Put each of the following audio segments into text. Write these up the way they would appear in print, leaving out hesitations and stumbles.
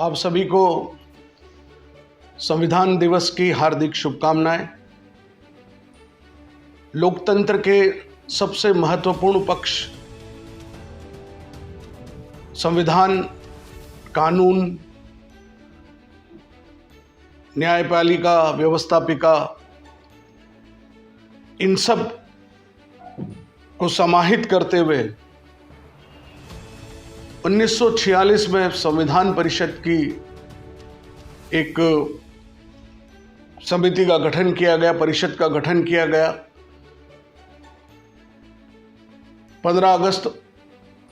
आप सभी को संविधान दिवस की हार्दिक शुभकामनाएं। लोकतंत्र के सबसे महत्वपूर्ण पक्ष संविधान, कानून, न्यायपालिका, व्यवस्थापिका, इन सब को समाहित करते हुए 1946 में संविधान परिषद की एक समिति का गठन किया गया, परिषद का गठन किया गया। 15 अगस्त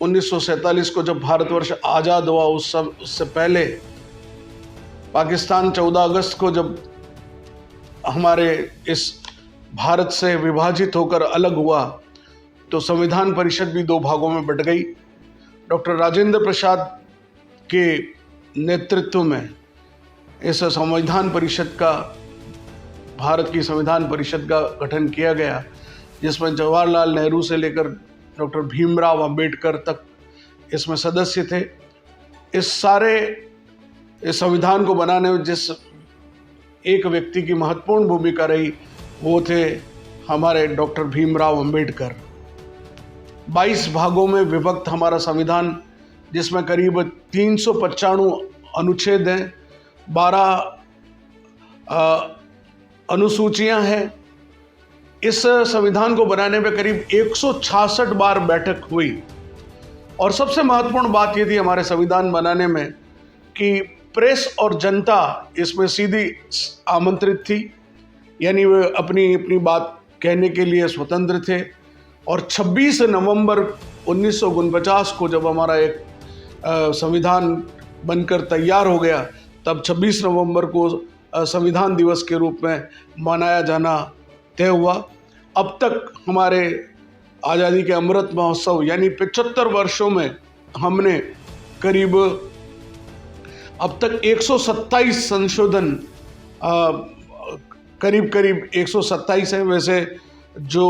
1947 को जब भारतवर्ष आज़ाद हुआ, उससे पहले पाकिस्तान 14 अगस्त को जब हमारे इस भारत से विभाजित होकर अलग हुआ, तो संविधान परिषद भी दो भागों में बट गई। डॉक्टर राजेंद्र प्रसाद के नेतृत्व में इस संविधान परिषद का, भारत की संविधान परिषद का गठन किया गया, जिसमें जवाहरलाल नेहरू से लेकर डॉक्टर भीमराव अंबेडकर तक इसमें सदस्य थे। इस संविधान को बनाने में जिस एक व्यक्ति की महत्वपूर्ण भूमिका रही, वो थे हमारे डॉक्टर भीमराव अंबेडकर। 22 भागों में विभक्त हमारा संविधान, जिसमें करीब 395 अनुच्छेद हैं, 12 अनुसूचियां हैं। इस संविधान को बनाने में करीब 166 बार बैठक हुई। और सबसे महत्वपूर्ण बात ये थी हमारे संविधान बनाने में कि प्रेस और जनता इसमें सीधी आमंत्रित थी, यानी वे अपनी अपनी बात कहने के लिए स्वतंत्र थे। और 26 नवंबर 1949 को जब हमारा एक संविधान बनकर तैयार हो गया, तब 26 नवंबर को संविधान दिवस के रूप में मनाया जाना तय हुआ। अब तक हमारे आज़ादी के अमृत महोत्सव यानी 75 वर्षों में हमने करीब अब तक 127 संशोधन, करीब 127 है। वैसे जो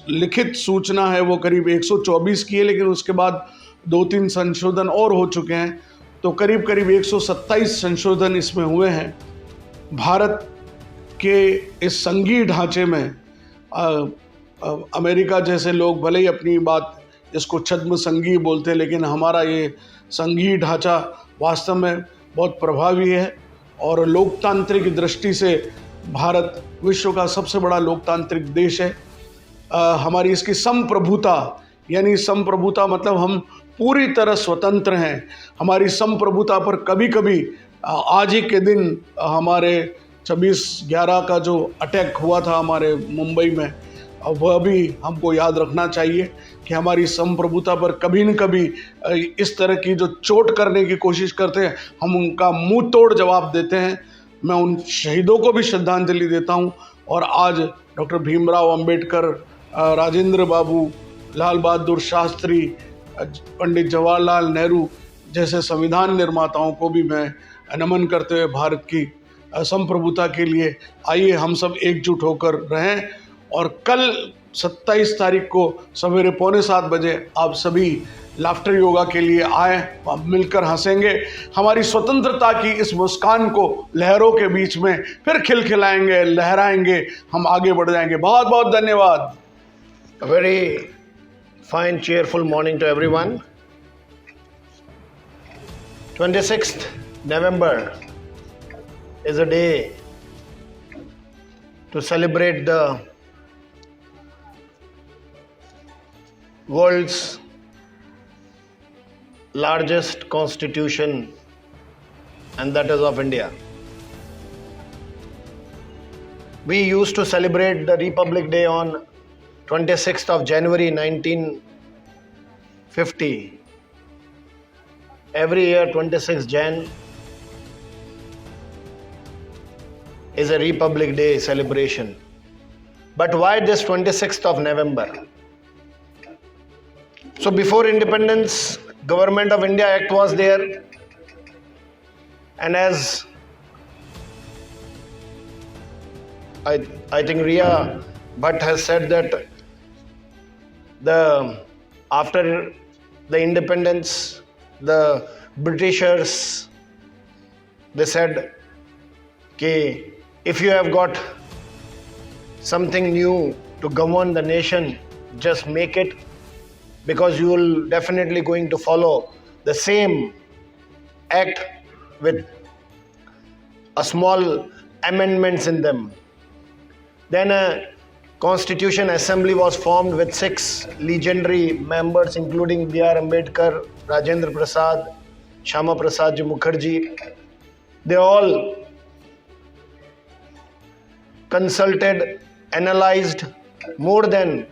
लिखित सूचना है वो करीब 124 की है, लेकिन उसके बाद 2-3 संशोधन और हो चुके हैं, तो करीब 127 संशोधन इसमें हुए हैं। भारत के इस संघीय ढांचे में अमेरिका जैसे लोग भले ही अपनी बात इसको छद्म संघीय बोलते हैं, लेकिन हमारा ये संघीय ढांचा वास्तव में बहुत प्रभावी है। और लोकतांत्रिक दृष्टि से भारत विश्व का सबसे बड़ा लोकतांत्रिक देश है। हमारी इसकी संप्रभुता, यानी संप्रभुता मतलब हम पूरी तरह स्वतंत्र हैं। हमारी संप्रभुता पर कभी कभी आज ही के दिन हमारे 26/11 का जो अटैक हुआ था हमारे मुंबई में, वह भी हमको याद रखना चाहिए कि हमारी संप्रभुता पर कभी न कभी इस तरह की जो चोट करने की कोशिश करते हैं, हम उनका मुंह तोड़ जवाब देते हैं। मैं उन शहीदों को भी श्रद्धांजलि देता हूं। और आज डॉक्टर भीमराव अंबेडकर, राजेंद्र बाबू, लाल बहादुर शास्त्री, पंडित जवाहरलाल नेहरू जैसे संविधान निर्माताओं को भी मैं नमन करते हुए भारत की संप्रभुता के लिए आइए हम सब एकजुट होकर रहें। और कल 27 तारीख को सवेरे 6:45 बजे आप सभी लाफ्टर योगा के लिए आए, हम मिलकर हंसेंगे, हमारी स्वतंत्रता की इस मुस्कान को लहरों के बीच में फिर खिलखिलाएंगे, लहराएंगे, हम आगे बढ़ जाएंगे। बहुत बहुत धन्यवाद। A very fine, cheerful morning to everyone. 26th November is a day to celebrate the world's largest constitution, and that is of India. We used to celebrate the Republic Day on 26th of January 1950. Every year 26th Jan is a Republic Day celebration. But why this 26th of November? So before independence, Government of India Act was there, and as I think Ria Bhatt has said that after the independence, the Britishers they said, "Ki if you have got something new to govern the nation, just make it, because you will definitely going to follow the same act with a small amendments in them." Then a Constitution Assembly was formed with 6 legendary members, including B.R. Ambedkar, Rajendra Prasad, Shama Prasad Ji Mukherjee. They all consulted, analyzed more than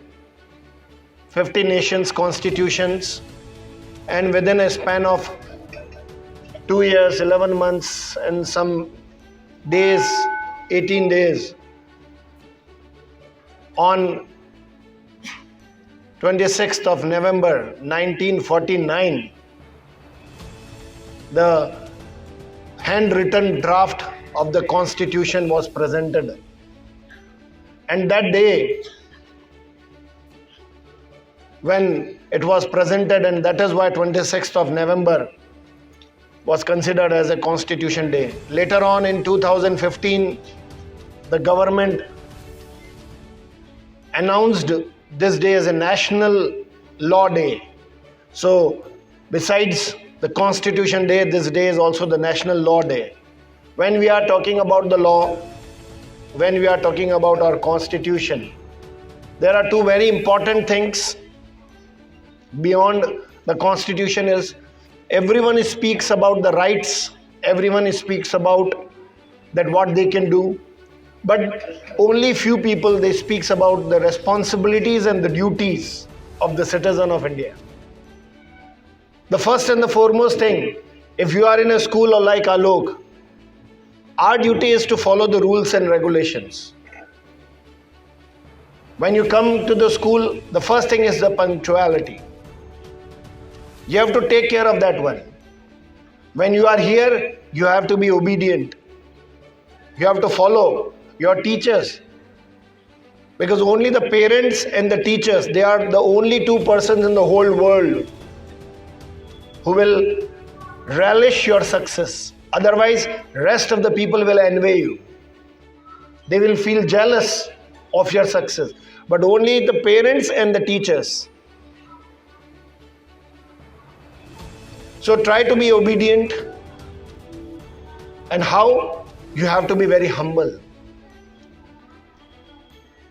50 nations' constitutions, and within a span of 2 years, 11 months, and some days, 18 days, on 26th of November 1949, the handwritten draft of the Constitution was presented. And that day, when it was presented, and that is why 26th of November was considered as a Constitution Day. Later on in 2015, the government announced this day as a National Law Day. So, besides the Constitution Day, this day is also the National Law Day. When we are talking about the law, when we are talking about our Constitution, there are 2 very important things beyond the Constitution. Is everyone speaks about the rights, everyone speaks about that what they can do, but only few people they speaks about the responsibilities and the duties of the citizen of India. The first and the foremost thing, if you are in a school or like Alok, our duty is to follow the rules and regulations. When you come to the school, the first thing is the punctuality. You have to take care of that one. When you are here, you have to be obedient. You have to follow your teachers. Because only the parents and the teachers, they are the only 2 persons in the whole world who will relish your success. Otherwise, rest of the people will envy you. They will feel jealous of your success. But only the parents and the teachers. So try to be obedient. And how? You have to be very humble.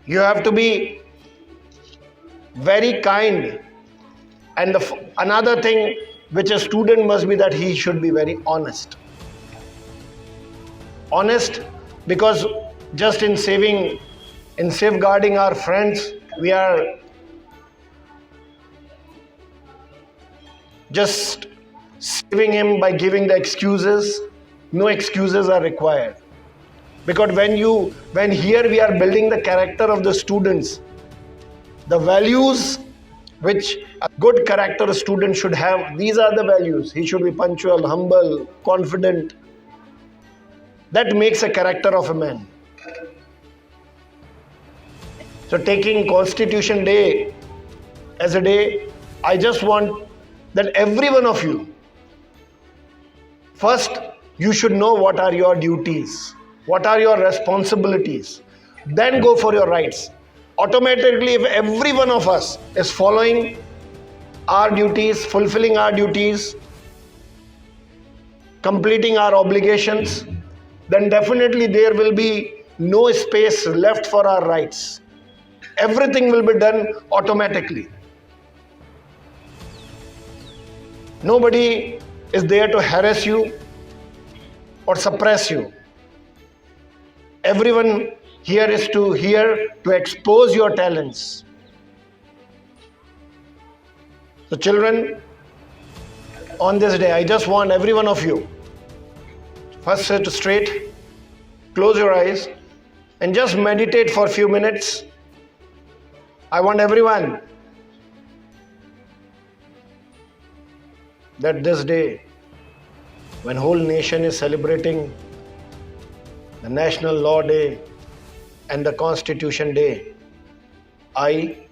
You have to be very kind. And another thing which a student must be, that he should be very honest. Honest, because just in safeguarding our friends, we are just saving him by giving the excuses. No excuses are required. Because when here we are building the character of the students, the values which a good character student should have, these are the values. He should be punctual, humble, confident. That makes a character of a man. So taking Constitution Day as a day, I just want that every one of you, first, you should know what are your duties, what are your responsibilities, then go for your rights. Automatically, if every one of us is following our duties, fulfilling our duties, completing our obligations, then definitely there will be no space left for our rights. Everything will be done automatically. Nobody is there to harass you or suppress you. Everyone here is here to expose your talents. So children, on this day, I just want every one of you, first sit straight, close your eyes, and just meditate for a few minutes. I want everyone that this day, when whole nation is celebrating the National Law Day and the Constitution Day, I,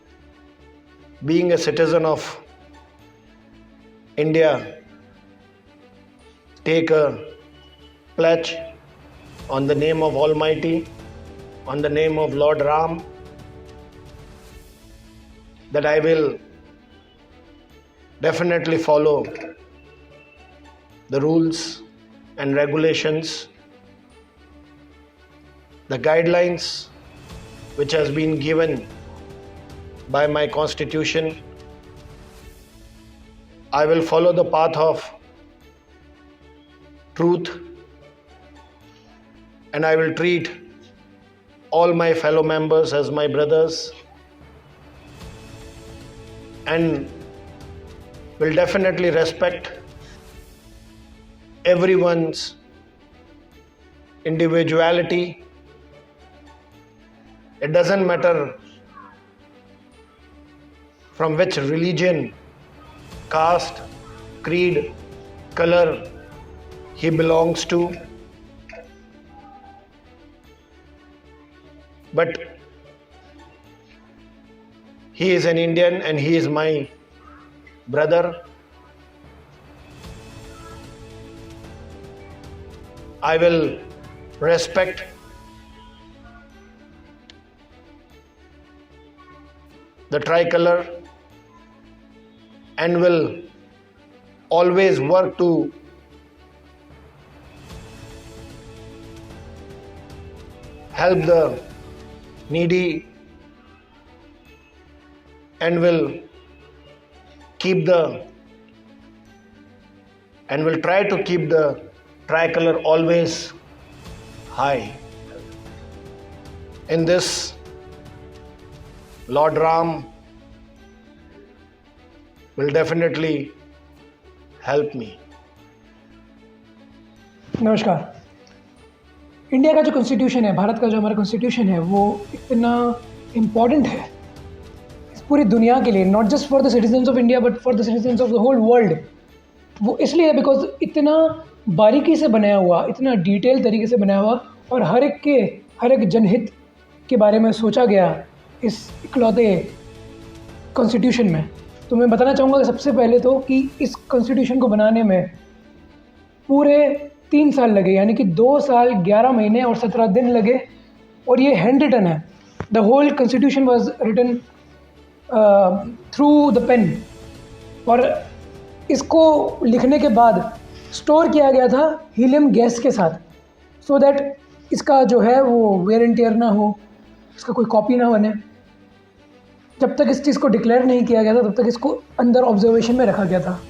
being a citizen of India, take a pledge on the name of Almighty, on the name of Lord Ram, that I will definitely follow the rules and regulations, the guidelines which has been given by my constitution. I will follow the path of truth, and I will treat all my fellow members as my brothers, and will definitely respect everyone's individuality. It doesn't matter from which religion, caste, creed, color he belongs to. But he is an Indian and he is my brother. I will respect the tricolor and will always work to help the needy, and will try to keep the tricolor always high. In this, Lord Ram will definitely help me. नमस्कार। India का जो constitution है, भारत का जो हमारा constitution है, वो इतना इम्पॉर्टेंट है इस पूरी दुनिया के लिए, not just for the citizens of India but for the citizens of the whole world. वो इसलिए है बिकॉज इतना बारीकी से बनाया हुआ, इतना डिटेल तरीके से बनाया हुआ, और हर एक जनहित के बारे में सोचा गया इस इकलौते कॉन्स्टिट्यूशन में। तो मैं बताना चाहूँगा कि सबसे पहले तो कि इस कॉन्स्टिट्यूशन को बनाने में पूरे 3 साल लगे, यानी कि 2 साल 11 महीने और 17 दिन लगे, और ये हैंड रिटन है। The whole constitution was written through the pen, और इसको लिखने के बाद स्टोर किया गया था हीलियम गैस के साथ, सो दैट इसका जो है वो वेयर एंड टेयर ना हो, इसका कोई कॉपी ना बने। जब तक इस चीज़ को डिक्लेयर नहीं किया गया था तब तक इसको अंदर ऑब्जर्वेशन में रखा गया था।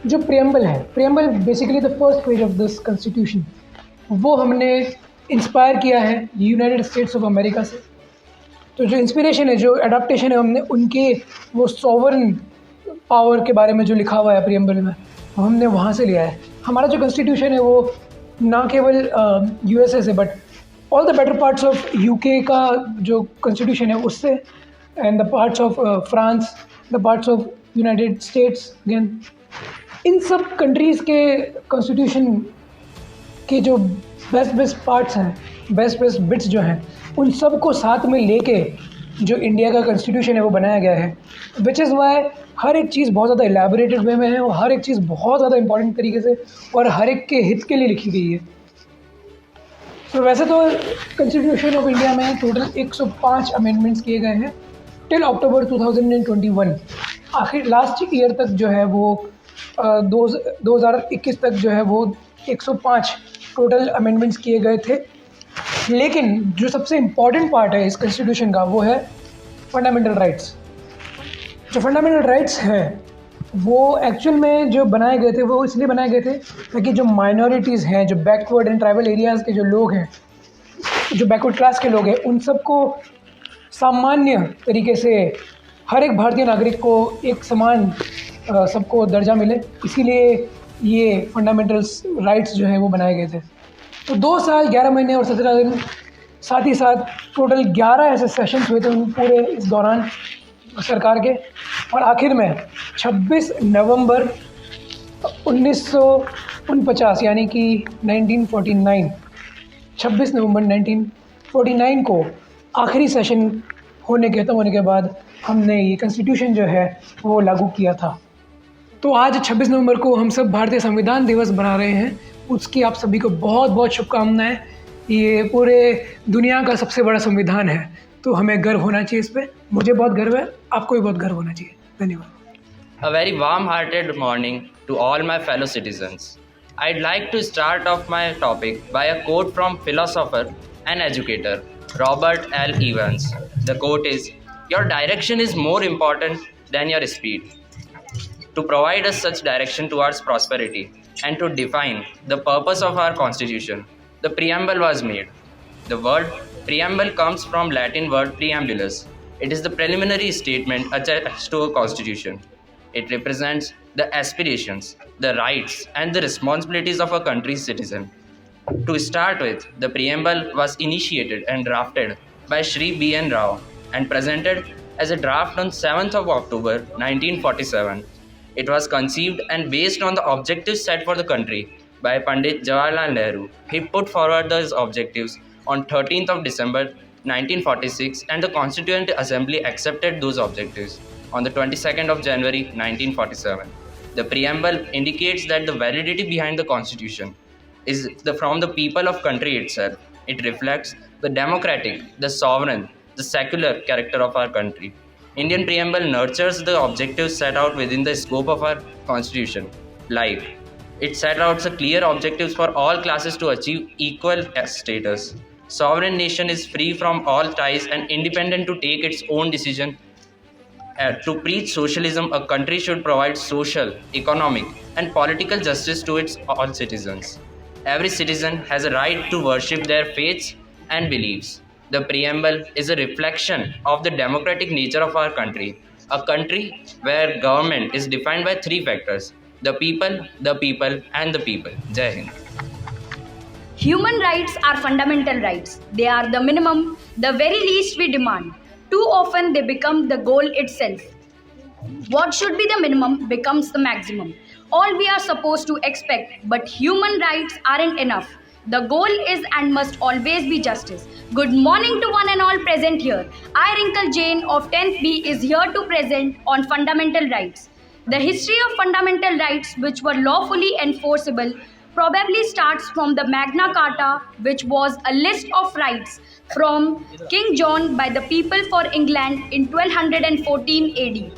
जो प्रियम्बल है, preamble basically the first page of this constitution, वो हमने इंस्पायर किया है यूनाइटेड स्टेट्स ऑफ अमेरिका से। तो जो इंस्पिरेशन है, जो अडाप्टेशन है, हमने उनके वो सॉवरन पावर के बारे में जो लिखा हुआ है प्रियम्बल में, हमने वहाँ से लिया है। हमारा जो कॉन्स्टिट्यूशन है वो ना केवल यूएसए से but all the better parts of UK का जो कॉन्स्टिट्यूशन है उससे, and the parts of France, the parts of United states, again in सब कंट्रीज़ के कॉन्स्टिट्यूशन के जो बेस्ट पार्ट्स हैं, बेस्ट बिट्स जो हैं, उन सब को साथ में लेके जो इंडिया का कॉन्स्टिट्यूशन है वो बनाया गया है। विच इज़ वाई हर एक चीज़ बहुत ज़्यादा एलैबोरेटेड वे में है, और हर एक चीज़ बहुत ज़्यादा इंपॉर्टेंट तरीके से और हर एक के हित के लिए लिखी गई है। तो वैसे तो कॉन्स्टिट्यूशन ऑफ इंडिया में टोटल 105 अमेंडमेंट्स किए गए हैं टिल अक्टूबर 2021। आखिर लास्ट ईयर तक जो है वो 2021 तक जो है वो 105 टोटल अमेंडमेंट्स किए गए थे। लेकिन जो सबसे इम्पॉर्टेंट पार्ट है इस कॉन्स्टिट्यूशन का वो है फंडामेंटल राइट्स। जो फंडामेंटल राइट्स हैं वो एक्चुअल में जो बनाए गए थे वो इसलिए बनाए गए थे ताकि जो माइनॉरिटीज़ हैं, जो बैकवर्ड एंड ट्राइबल एरियाज़ के जो लोग हैं, जो बैकवर्ड क्लास के लोग हैं, उन सबको सामान्य तरीके से हर एक भारतीय नागरिक को एक समान सबको दर्जा मिले, इसीलिए ये फंडामेंटल राइट्स जो हैं वो बनाए गए थे। तो 2 साल 11 महीने और 17 दिन, साथ ही साथ टोटल 11 ऐसे सेशंस हुए थे उन पूरे इस दौरान सरकार के, और आखिर में 26 नवंबर 1949 यानी कि 1949, 26 नवंबर 1949 को आखिरी सेशन खत्म होने के बाद हमने ये कॉन्स्टिट्यूशन जो है वो लागू किया था। तो आज 26 नवंबर को हम सब भारतीय संविधान दिवस बना रहे हैं, उसकी आप सभी को बहुत बहुत शुभकामनाएं। ये पूरे दुनिया का सबसे बड़ा संविधान है, तो हमें गर्व होना चाहिए इस पर। मुझे बहुत गर्व है, आपको भी बहुत गर्व होना चाहिए। धन्यवाद। A very warm-hearted morning to all my fellow citizens. I'd like to start off my topic by a quote from philosopher and educator Robert L. Evans. The quote is, "Your direction is more important than your speed." To provide us such direction towards prosperity and to define the purpose of our constitution, the preamble was made. The word preamble comes from Latin word preambulus. It is the preliminary statement attached to a constitution. It represents the aspirations, the rights, and the responsibilities of a country's citizen. To start with, the preamble was initiated and drafted by Shri B. N. Rao and presented as a draft on 7th of October 1947. It was conceived and based on the objectives set for the country by Pandit Jawaharlal Nehru. He put forward those objectives on 13th of December 1946 and the Constituent Assembly accepted those objectives on the 22nd of January 1947. The preamble indicates that the validity behind the Constitution is from the people of country itself. It reflects the democratic, the sovereign, the secular character of our country. Indian preamble nurtures the objectives set out within the scope of our Constitution. Like, it set out the clear objectives for all classes to achieve equal status. Sovereign nation is free from all ties and independent to take its own decision. To preach socialism, a country should provide social, economic, and political justice to its all citizens. Every citizen has a right to worship their faiths and beliefs. The preamble is a reflection of the democratic nature of our country, a country where government is defined by three factors: the people, and the people. Jai Hind. Human rights are fundamental rights. They are the minimum, the very least we demand. Too often they become the goal itself. What should be the minimum becomes the maximum. All we are supposed to expect, but human rights aren't enough. The goal is and must always be justice. Good morning to one and all present here. I, Wrinkle Jane of 10th B, is here to present on fundamental rights. The history of fundamental rights which were lawfully enforceable probably starts from the Magna Carta, which was a list of rights from King John by the people for England in 1214 AD.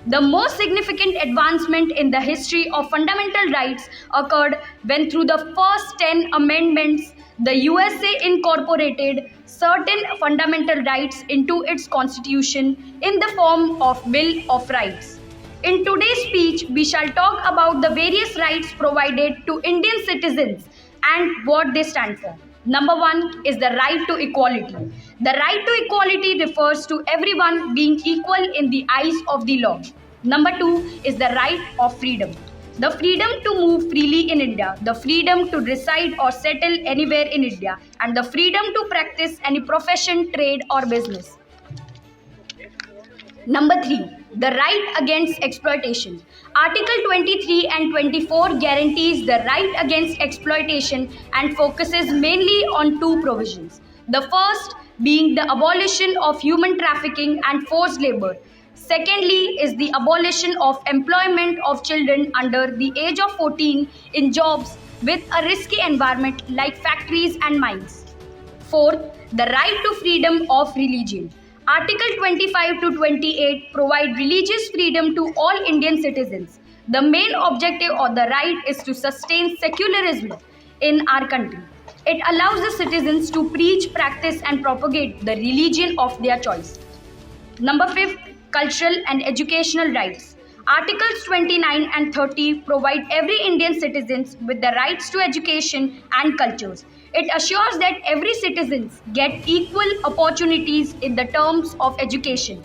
The most significant advancement in the history of fundamental rights occurred when, through the first 10 amendments, the USA incorporated certain fundamental rights into its constitution in the form of Bill of Rights. In today's speech, we shall talk about the various rights provided to Indian citizens and what they stand for. Number one is the right to equality. The right to equality refers to everyone being equal in the eyes of the law. Number two is the right of freedom. The freedom to move freely in India, the freedom to reside or settle anywhere in India, and the freedom to practice any profession, trade, or business. Number three, the right against exploitation. Article 23 and 24 guarantees the right against exploitation and focuses mainly on two provisions. The first being the abolition of human trafficking and forced labor. Secondly is the abolition of employment of children under the age of 14 in jobs with a risky environment like factories and mines. Fourth, the right to freedom of religion. Article 25 to 28 provide religious freedom to all Indian citizens. The main objective of the right is to sustain secularism in our country. It allows the citizens to preach, practice, and propagate the religion of their choice. Number 5, cultural and educational rights. Articles 29 and 30 provide every Indian citizen with the rights to education and cultures. It assures that every citizen get equal opportunities in the terms of education.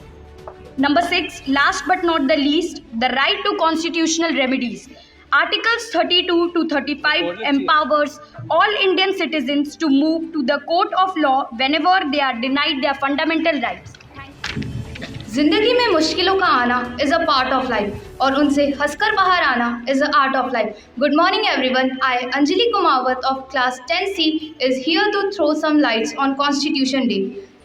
Number 6, last but not the least, the right to constitutional remedies. Articles 32 to 35 empowers all Indian citizens to move to the court of law whenever they are denied their fundamental rights. जिंदगी में मुश्किलों का आना is a part of life और उनसे हंसकर बाहर आना is a art of life. Good morning everyone. I Anjali Kumawat of class 10C is here to throw some lights on constitution day.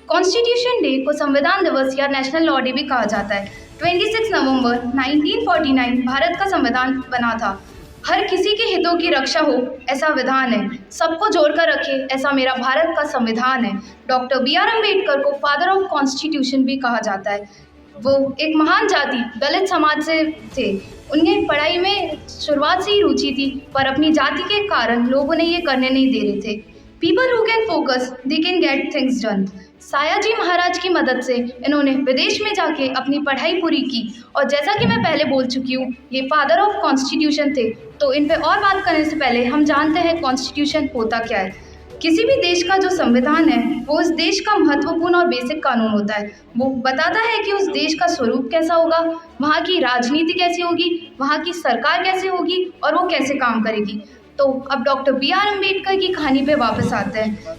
Constitution day को संविधान दिवस या नेशनल लॉ डे भी कहा जाता है. 26 नवंबर 1949 भारत का संविधान बना था. हर किसी के हितों की रक्षा हो ऐसा विधान है, सबको जोड़कर रखे ऐसा मेरा भारत का संविधान है। डॉक्टर बी आर अम्बेडकर को फादर ऑफ कॉन्स्टिट्यूशन भी कहा जाता है। वो एक महान जाति दलित समाज से थे। उन्हें पढ़ाई में शुरुआत से ही रुचि थी, पर अपनी जाति के कारण लोग उन्हें ये करने नहीं दे रहे थे। People who can focus they can get things done. Sayaji Maharaj की मदद से इन्होंने विदेश में जाके अपनी पढ़ाई पूरी की, और जैसा कि मैं पहले बोल चुकी हूँ, ये फादर ऑफ कॉन्स्टिट्यूशन थे। तो इन पे और बात करने से पहले हम जानते हैं कॉन्स्टिट्यूशन होता क्या है। किसी भी देश का जो संविधान है वो उस देश का महत्वपूर्ण और बेसिक कानून होता है। वो बताता है कि उस देश का स्वरूप कैसा होगा, वहाँ की राजनीति कैसी होगी, वहाँ की सरकार कैसे होगी और वो कैसे काम करेगी। तो अब डॉक्टर बी आर अम्बेडकर की कहानी पे वापस आते हैं।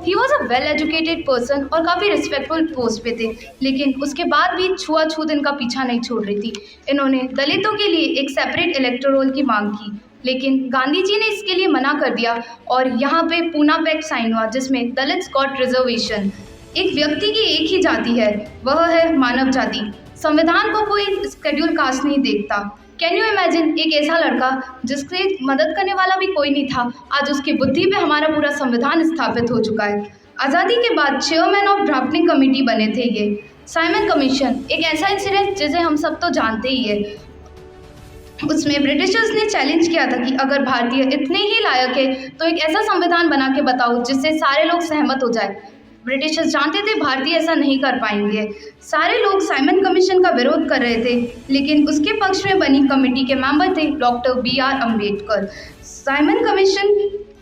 He was a well educated person और काफ़ी रिस्पेक्टफुल पोस्ट पे थे, लेकिन उसके बाद भी छुआछूत इनका पीछा नहीं छोड़ रही थी। इन्होंने दलितों के लिए एक सेपरेट इलेक्टोरल की मांग की, लेकिन गांधी जी ने इसके लिए मना कर दिया और यहाँ पे पूना पैक्ट साइन हुआ, जिसमें दलित्स गॉट रिजर्वेशन। एक व्यक्ति की एक ही जाति है, वह है मानव जाति। संविधान को कोई स्केड्यूल कास्ट नहीं देखता। कैन यू इमेजिन, एक ऐसा लड़का जिससे मदद करने वाला भी कोई नहीं था, आज उसकी बुद्धि पे हमारा पूरा संविधान स्थापित हो चुका है। आज़ादी के बाद चेयरमैन ऑफ ड्राफ्टिंग कमेटी बने थे ये साइमन कमीशन। एक ऐसा इंसिडेंट जिसे हम सब तो जानते ही है। उसमें ब्रिटिशर्स ने चैलेंज किया था कि अगर भारतीय इतने ही लायक है तो एक ऐसा संविधान बना के बताओ जिससे सारे लोग सहमत हो जाए। ब्रिटिशर्स जानते थे भारतीय ऐसा नहीं कर पाएंगे। सारे लोग साइमन कमीशन का विरोध कर रहे थे, लेकिन उसके पक्ष में बनी कमेटी के मेंबर थे doctor B R Ambedkar. Simon commission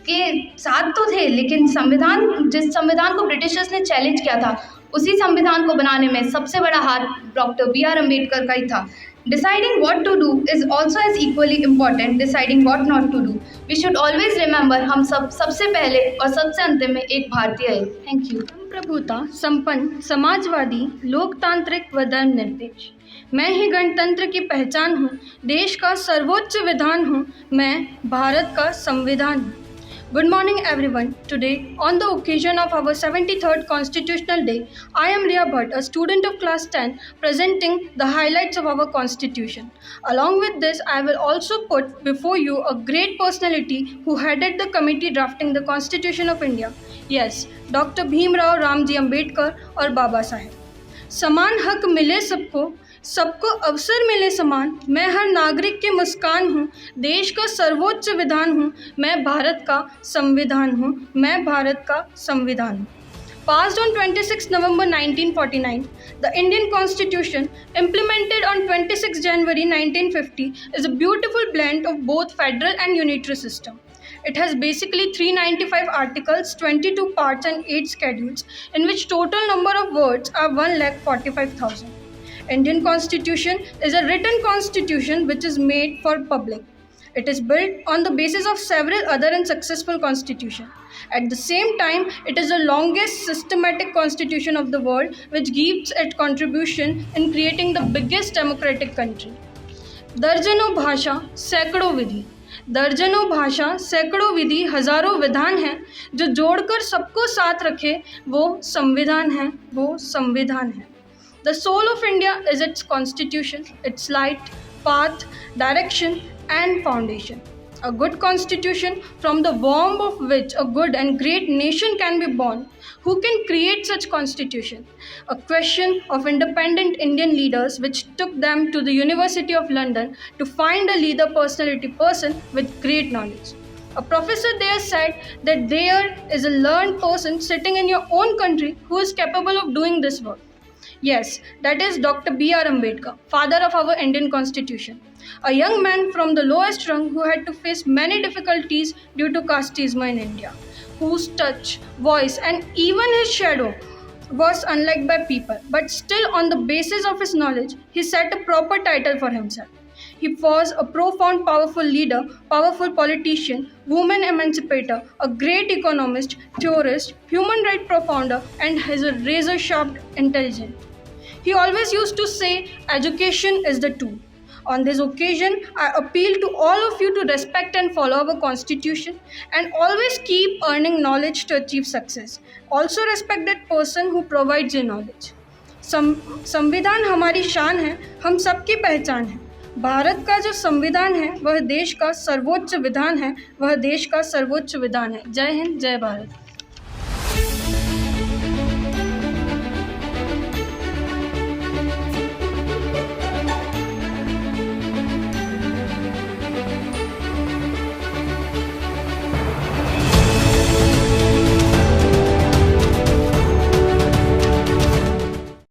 के साथ तो थे, लेकिन जिस संविधान को ब्रिटिशर्स ने चैलेंज किया था, उसी संविधान को बनाने में सबसे बड़ा हाथ डॉक्टर बी आर अम्बेडकर का ही था। Deciding what to do is also as equally important deciding what not to do. We should always remember हम सबसे पहले और सबसे अंतिम में एक भारतीय है। Thank you. प्रभुता, संपन्न, समाजवादी, लोकतांत्रिक व धर्मनिरपेक्ष। मैं ही गणतंत्र की पहचान हूँ, देश का सर्वोच्च विधान हूँ, मैं भारत का संविधान हूँ। Good morning everyone. Today, on the occasion of our 73rd Constitutional Day, I am Riya Bhatt, a student of class 10, presenting the highlights of our Constitution. Along with this, I will also put before you a great personality who headed the committee drafting the Constitution of India. Yes, Dr. Bhimrao Ramji Ambedkar और बाबा साहेब। समान हक मिले सबको, सबको अवसर मिले समान, मैं हर नागरिक की मुस्कान हूँ, देश का सर्वोच्च विधान हूँ, मैं भारत का संविधान हूँ, मैं भारत का संविधान हूँ। Passed on 26 November 1949, the Indian Constitution, implemented on 26 January 1950, is a beautiful blend of both federal and unitary system. It has basically 395 articles, 22 parts and 8 schedules, in which total number of words are 1,45,000. Indian Constitution is a written constitution which is made for public. It is built on the basis of several other and successful constitutions. At the same time, it is the longest systematic constitution of the world, which gives its contribution in creating the biggest democratic country. दर्जनों भाषा सैकड़ों विधि, दर्जनों भाषा सैकड़ों विधि, हजारों विधान हैं जो जोड़कर सबको साथ रखे, वो संविधान है, वो संविधान है। The soul of India is its constitution, its light, path, direction and foundation. A good constitution, from the womb of which a good and great nation can be born. Who can create such constitution? A question of independent Indian leaders which took them to the University of London to find a leader person with great knowledge. A professor there said that there is a learned person sitting in your own country who is capable of doing this work. Yes, that is Dr. B. R. Ambedkar, father of our Indian Constitution. A young man from the lowest rung who had to face many difficulties due to casteism in India, whose touch, voice and even his shadow was unliked by people, but still on the basis of his knowledge, he set a proper title for himself. He was a profound, powerful leader, powerful politician, woman emancipator, a great economist, theorist, human rights profounder, and has a razor-sharp intelligence. He always used to say, education is the tool. On this occasion, I appeal to all of you to respect and follow our constitution and always keep earning knowledge to achieve success. Also respect that person who provides you knowledge. संविधान हमारी शान है, हम सबकी पहचान है। भारत का जो संविधान है वह देश का सर्वोच्च विधान है, वह देश का सर्वोच्च विधान है। जय हिंद, जय भारत।